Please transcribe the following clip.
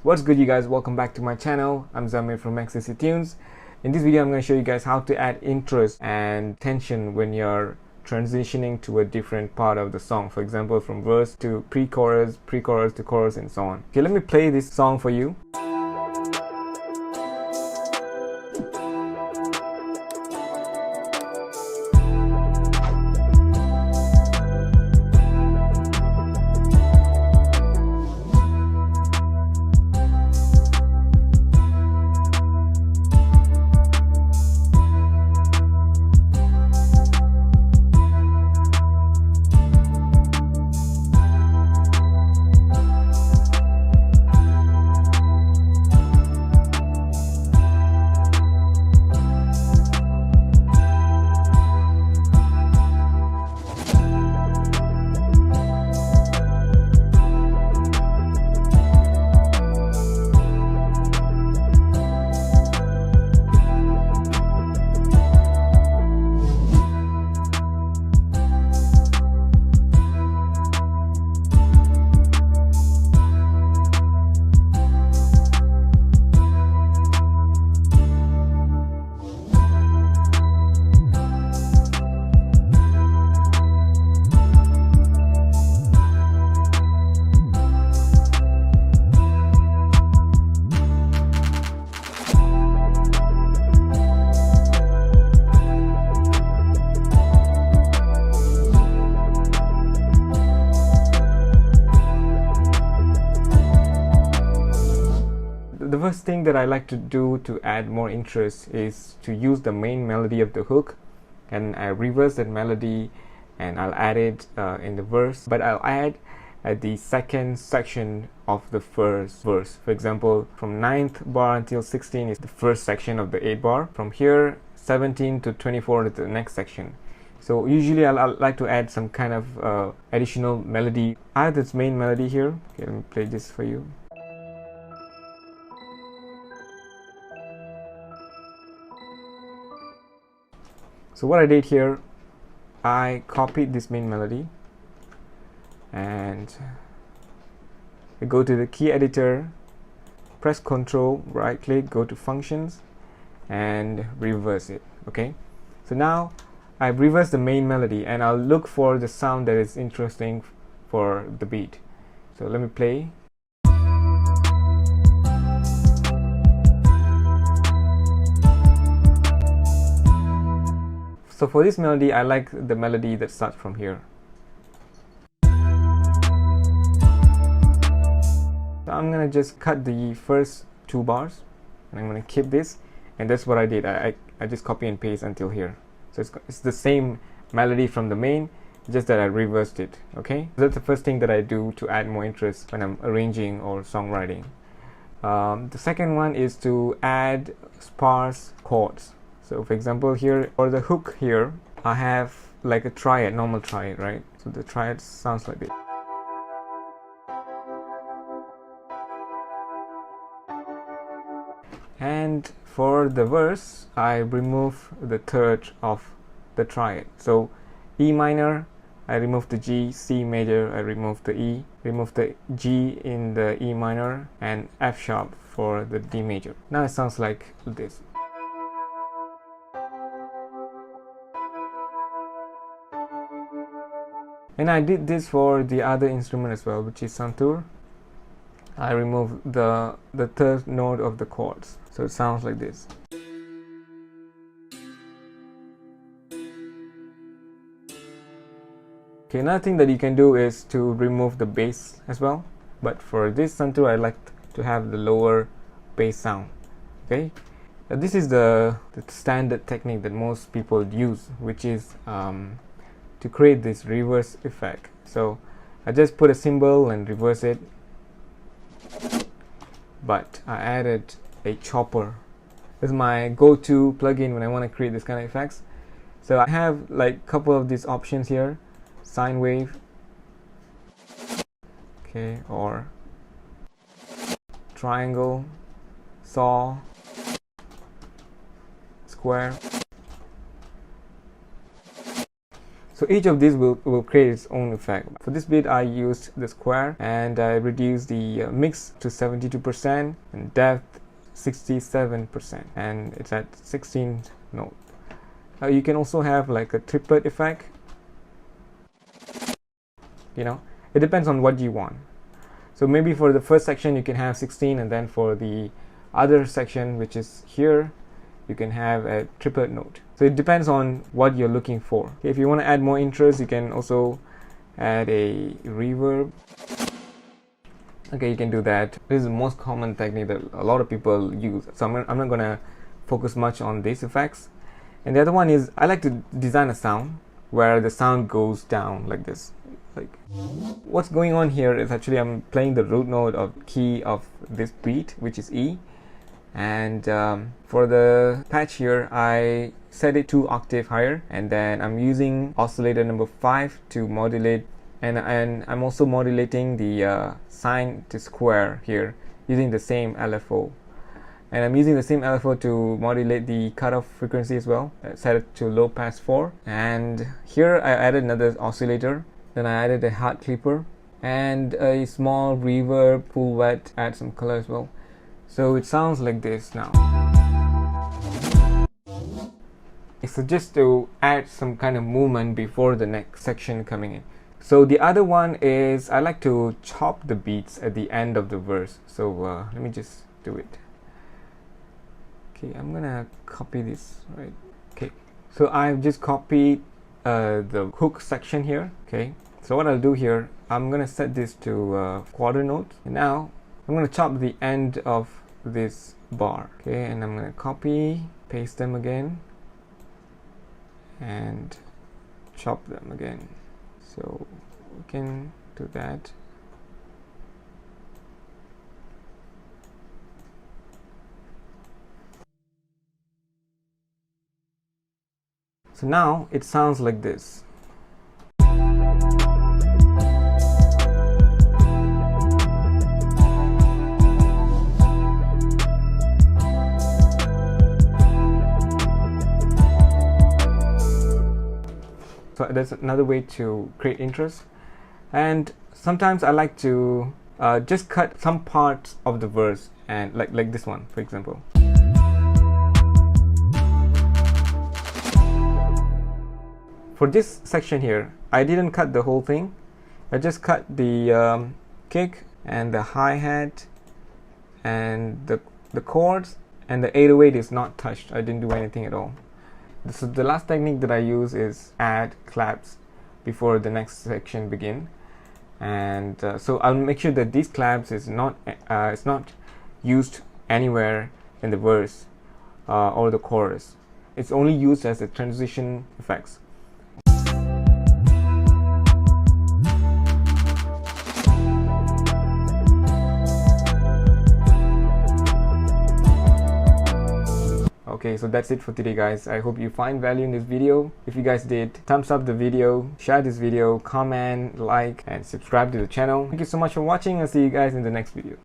What's good, you guys? Welcome back to my channel. I'm Zamir from XCC Tunes. In this video I'm going to show you guys how to add interest and tension when you're transitioning to a different part of the song. For example, from verse to pre-chorus, pre-chorus to chorus, and so on. Okay, let me play this song for you. The first thing that I like to do to add more interest is to use the main melody of the hook, and I reverse that melody and I'll add it in the verse, but I'll add at the second section of the first verse. For example, from 9th bar until 16 is the first section of the 8 bar. From here 17 to 24 is the next section. So usually I'll like to add some kind of additional melody. I have this main melody here. Okay, let me play this for you. So what I did here, I copied this main melody and I go to the key editor, press Ctrl, right click, go to functions and reverse it. Okay, so now I've reversed the main melody and I'll look for the sound that is interesting for the beat. So let me play. So for this melody, I like the melody that starts from here. So I'm gonna just cut the first 2 bars and I'm gonna keep this, and that's what I did. I just copy and paste until here. So it's the same melody from the main, just that I reversed it. Okay, so that's the first thing that I do to add more interest when I'm arranging or songwriting. The second one is to add sparse chords. So for example, here for the hook here, I have like a triad, normal triad, right? So the triad sounds like this. And for the verse, I remove the third of the triad. So E minor, I remove the G, C major, I remove the E, remove the G in the E minor, and F sharp for the D major. Now it sounds like this. And I did this for the other instrument as well, which is santur. I removed the third note of the chords, so it sounds like this. Okay, another thing that you can do is to remove the bass as well, but for this santur I like to have the lower bass sound. Okay, now this is the standard technique that most people use, which is to create this reverse effect. So I just put a cymbal and reverse it, but I added a chopper. This is my go-to plugin when I want to create this kind of effects. So I have like a couple of these options here: sine wave, okay, or triangle, saw, square. So each of these will create its own effect. For this bit I used the square, and I reduced the mix to 72% and depth 67%, and it's at 16th note. You can also have like a triplet effect. You know, it depends on what you want. So maybe for the first section you can have 16, and then for the other section, which is here, you can have a triplet note. So it depends on what you're looking for. If you want to add more interest, you can also add a reverb. Okay, you can do that. This is the most common technique that a lot of people use. So I'm not gonna focus much on these effects. And the other one is, I like to design a sound where the sound goes down like this. Like, what's going on here is actually I'm playing the root note of key of this beat, which is E. And for the patch here, I set it 2 octaves higher, and then I'm using oscillator number 5 to modulate, and I'm also modulating the sine to square here using the same LFO, and I'm using the same LFO to modulate the cutoff frequency as well. Set it to low pass 4, and here I added another oscillator, then I added a hard clipper and a small reverb, full wet, add some color as well. So it sounds like this now. I suggest to add some kind of movement before the next section coming in. So the other one is, I like to chop the beats at the end of the verse. So let me just do it. Okay, I'm gonna copy this, right? Okay, so I've just copied the hook section here. Okay, so what I'll do here, I'm gonna set this to quarter note, and now I'm gonna chop the end of this bar. Okay, and I'm gonna copy, paste them again, and chop them again. So we can do that. So now it sounds like this. So that's another way to create interest. And sometimes I like to just cut some parts of the verse, and like this one, for example. For this section here, I didn't cut the whole thing. I just cut the kick and the hi-hat and the chords, and the 808 is not touched. I didn't do anything at all. So the last technique that I use is add claps before the next section begin, and so I'll make sure that these claps is not it's not used anywhere in the verse or the chorus. It's only used as a transition effects. Okay, so that's it for today, guys. I hope you find value in this video. If you guys did, thumbs up the video, share this video, comment, like, and subscribe to the channel. Thank you so much for watching. I'll see you guys in the next video.